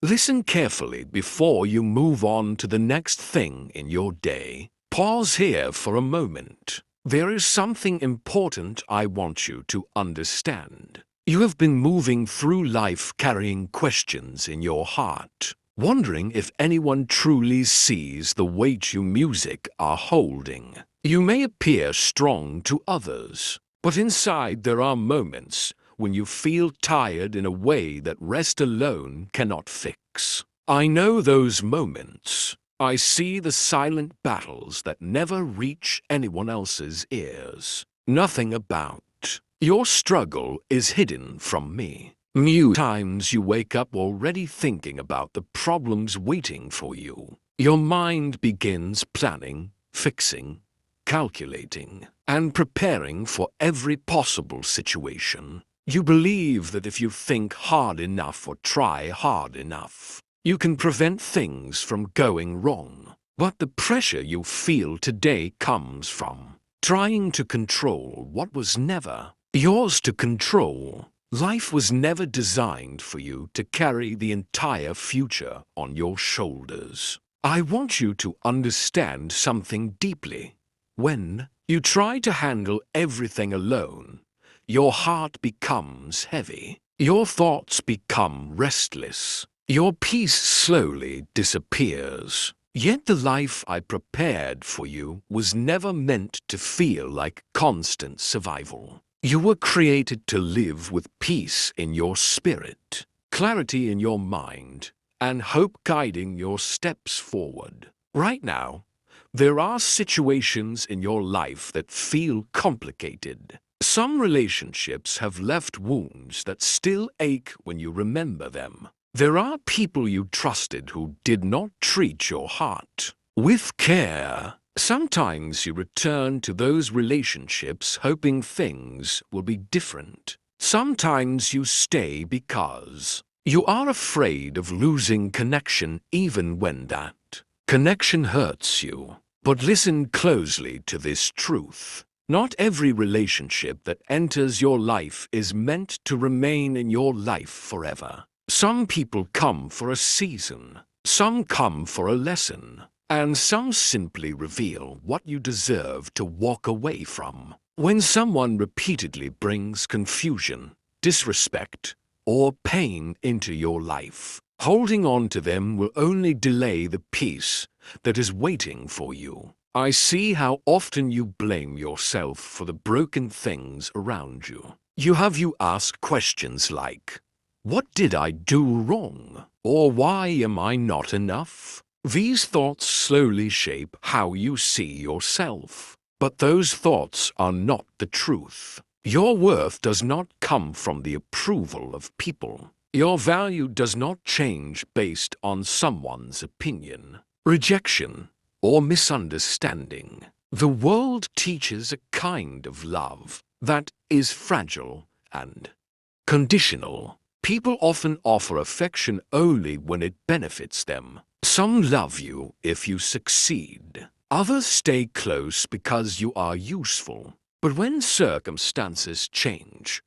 Listen carefully before you move on to the next thing in your day. Pause here for a moment. There is something important I want you to understand. You have been moving through life carrying questions in your heart, wondering if anyone truly sees the weight your music are holding. You may appear strong to others, but inside there are moments when you feel tired in a way that rest alone cannot fix. I know those moments. I see the silent battles that never reach anyone else's ears. Nothing about your struggle is hidden from me. New times you wake up already thinking about the problems waiting for you. Your mind begins planning, fixing, calculating, and preparing for every possible situation. You believe that if you think hard enough or try hard enough, you can prevent things from going wrong. But the pressure you feel today comes from trying to control what was never yours to control. Life was never designed for you to carry the entire future on your shoulders. I want you to understand something deeply. When you try to handle everything alone, your heart becomes heavy. Your thoughts become restless. Your peace slowly disappears. Yet the life I prepared for you was never meant to feel like constant survival. You were created to live with peace in your spirit, clarity in your mind, and hope guiding your steps forward. Right now, there are situations in your life that feel complicated. Some relationships have left wounds that still ache when you remember them. There are people you trusted who did not treat your heart with care. Sometimes you return to those relationships hoping things will be different. Sometimes you stay because you are afraid of losing connection even when that connection hurts you. But listen closely to this truth. Not every relationship that enters your life is meant to remain in your life forever. Some people come for a season, some come for a lesson, and some simply reveal what you deserve to walk away from. When someone repeatedly brings confusion, disrespect, or pain into your life, holding on to them will only delay the peace that is waiting for you. I see how often you blame yourself for the broken things around you. You ask questions like, what did I do wrong? Or why am I not enough? These thoughts slowly shape how you see yourself. But those thoughts are not the truth. Your worth does not come from the approval of people. Your value does not change based on someone's opinion, rejection, or misunderstanding. The world teaches a kind of love that is fragile and conditional. People often offer affection only when it benefits them. Some love you if you succeed. Others stay close because you are useful. But when circumstances change,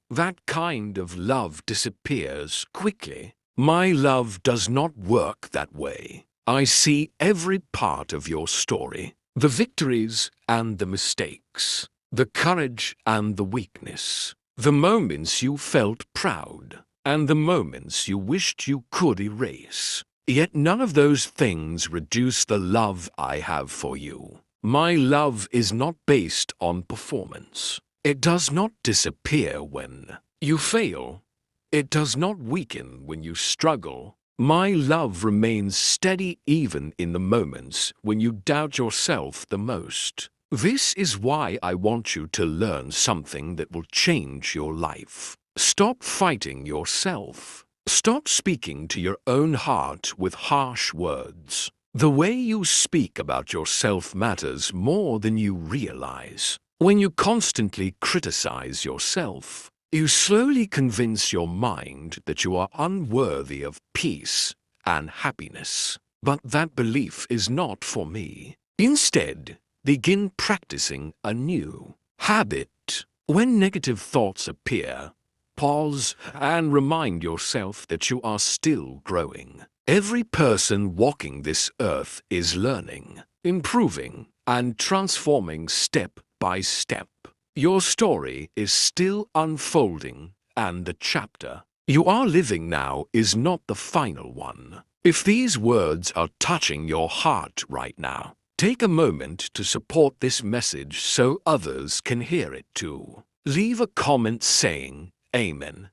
that kind of love disappears quickly. My love does not work that way. I see every part of your story, the victories and the mistakes, the courage and the weakness, the moments you felt proud, and the moments you wished you could erase. Yet none of those things reduce the love I have for you. My love is not based on performance. It does not disappear when you fail. It does not weaken when you struggle. My love remains steady even in the moments when you doubt yourself the most. This is why I want you to learn something that will change your life. Stop fighting yourself. Stop speaking to your own heart with harsh words. The way you speak about yourself matters more than you realize. When you constantly criticize yourself, you slowly convince your mind that you are unworthy of peace and happiness. But that belief is not for me. Instead, begin practicing a new habit. When negative thoughts appear, Pause and remind yourself that you are still growing. Every person walking this earth is learning, improving, and transforming step by step. Your story is still unfolding, and the chapter you are living now is not the final one. If these words are touching your heart right now, take a moment to support this message so others can hear it too. Leave a comment saying, Amen,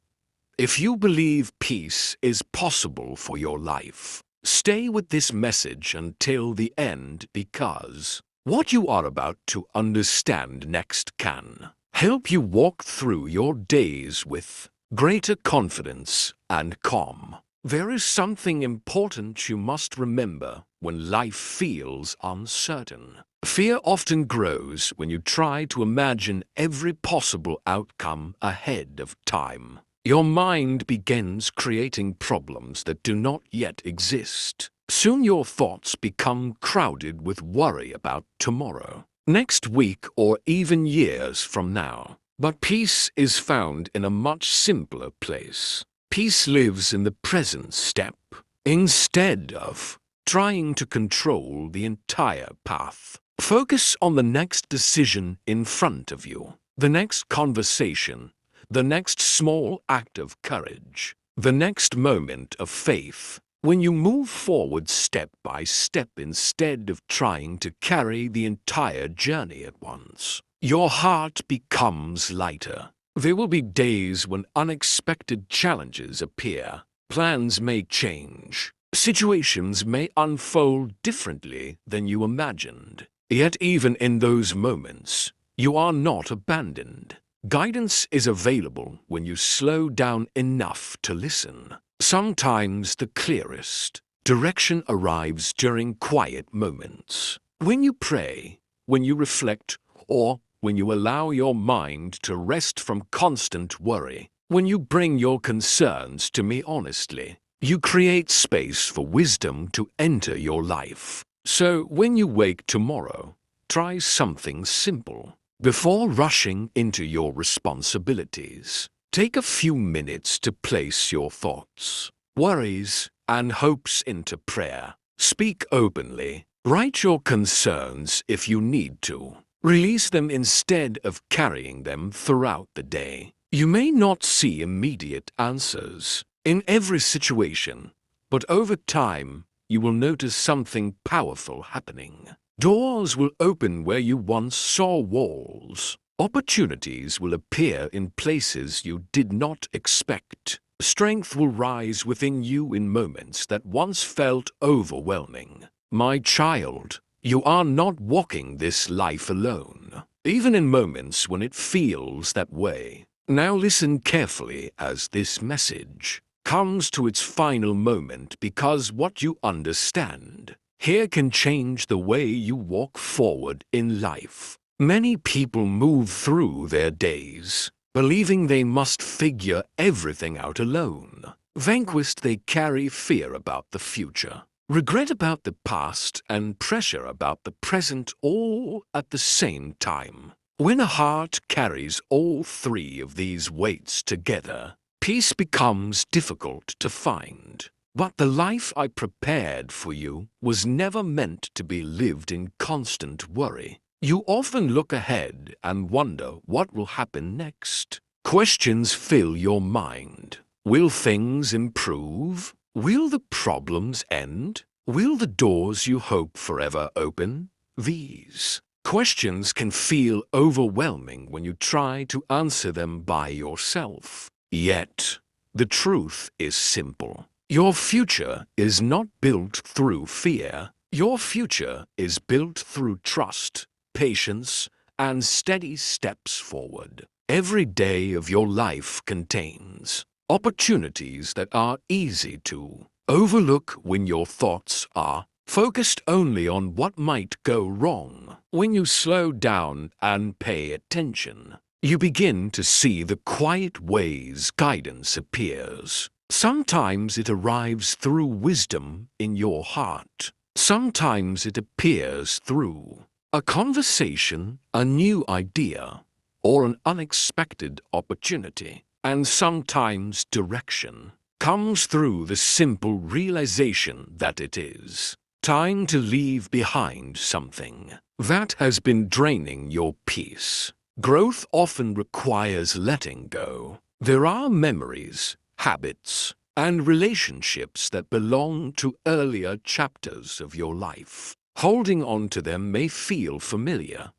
if you believe peace is possible for your life. Stay with this message until the end, because what you are about to understand next can help you walk through your days with greater confidence and calm. There is something important you must remember when life feels uncertain. Fear often grows when you try to imagine every possible outcome ahead of time. Your mind begins creating problems that do not yet exist. Soon your thoughts become crowded with worry about tomorrow, next week, or even years from now. But peace is found in a much simpler place. Peace lives in the present step, instead of trying to control the entire path. Focus on the next decision in front of you, the next conversation, the next small act of courage, the next moment of faith. When you move forward step by step instead of trying to carry the entire journey at once, your heart becomes lighter. There will be days when unexpected challenges appear. Plans may change. Situations may unfold differently than you imagined. Yet even in those moments, you are not abandoned. Guidance is available when you slow down enough to listen. Sometimes the clearest direction arrives during quiet moments. When you pray, when you reflect, or when you allow your mind to rest from constant worry, when you bring your concerns to me honestly, you create space for wisdom to enter your life. So when you wake tomorrow, try something simple. Before rushing into your responsibilities, take a few minutes to place your thoughts, worries, and hopes into prayer. Speak openly. Write your concerns if you need to. Release them instead of carrying them throughout the day. You may not see immediate answers in every situation, but over time, you will notice something powerful happening. Doors will open where you once saw walls. Opportunities will appear in places you did not expect. Strength will rise within you in moments that once felt overwhelming. My child, you are not walking this life alone, even in moments when it feels that way. Now listen carefully as this message comes to its final moment, because what you understand here can change the way you walk forward in life. Many people move through their days believing they must figure everything out alone. Vanquished, they carry fear about the future, regret about the past, and pressure about the present, all at the same time. When a heart carries all three of these weights together, peace becomes difficult to find. But the life I prepared for you was never meant to be lived in constant worry. You often look ahead and wonder what will happen next. Questions fill your mind. Will things improve? Will the problems end? Will the doors you hope forever open? These questions can feel overwhelming when you try to answer them by yourself. Yet, the truth is simple. Your future is not built through fear. Your future is built through trust, patience, and steady steps forward. Every day of your life contains opportunities that are easy to overlook when your thoughts are focused only on what might go wrong. When you slow down and pay attention, you begin to see the quiet ways guidance appears. Sometimes it arrives through wisdom in your heart. Sometimes it appears through a conversation, a new idea, or an unexpected opportunity. and sometimes direction, comes through the simple realization that it is time to leave behind something that has been draining your peace. Growth often requires letting go. There are memories, habits, and relationships that belong to earlier chapters of your life. Holding on to them may feel familiar,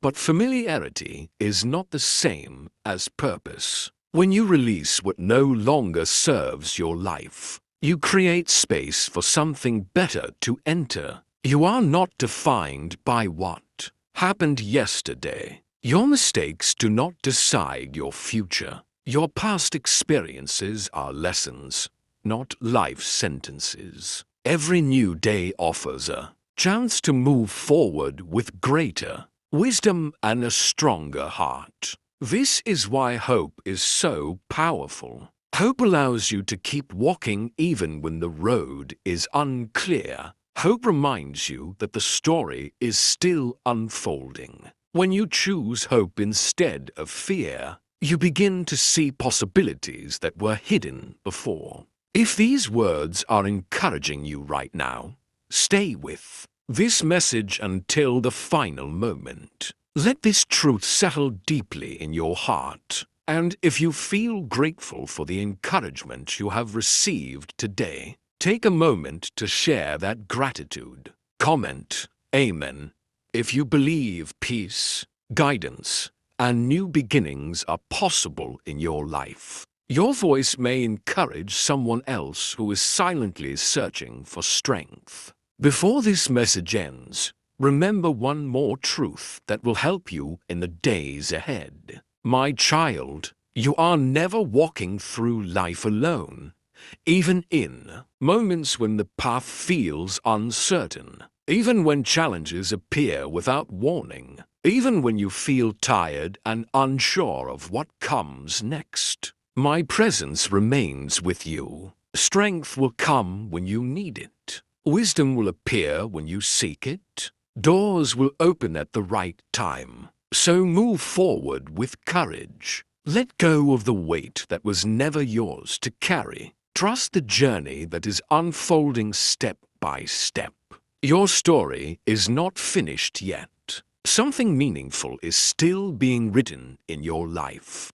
but familiarity is not the same as purpose. When you release what no longer serves your life, you create space for something better to enter. You are not defined by what happened yesterday. Your mistakes do not decide your future. Your past experiences are lessons, not life sentences. Every new day offers a chance to move forward with greater wisdom and a stronger heart. This is why hope is so powerful. Hope allows you to keep walking even when the road is unclear. Hope reminds you that the story is still unfolding. When you choose hope instead of fear, you begin to see possibilities that were hidden before. If these words are encouraging you right now, stay with this message until the final moment. Let this truth settle deeply in your heart. And if you feel grateful for the encouragement you have received today, take a moment to share that gratitude. Comment, Amen, if you believe peace, guidance, and new beginnings are possible in your life. Your voice may encourage someone else who is silently searching for strength. Before this message ends, remember one more truth that will help you in the days ahead. My child, you are never walking through life alone. Even in moments when the path feels uncertain, even when challenges appear without warning, even when you feel tired and unsure of what comes next, my presence remains with you. Strength will come when you need it. Wisdom will appear when you seek it. Doors will open at the right time. So move forward with courage. Let go of the weight that was never yours to carry. Trust the journey that is unfolding step by step. Your story is not finished yet. Something meaningful is still being written in your life.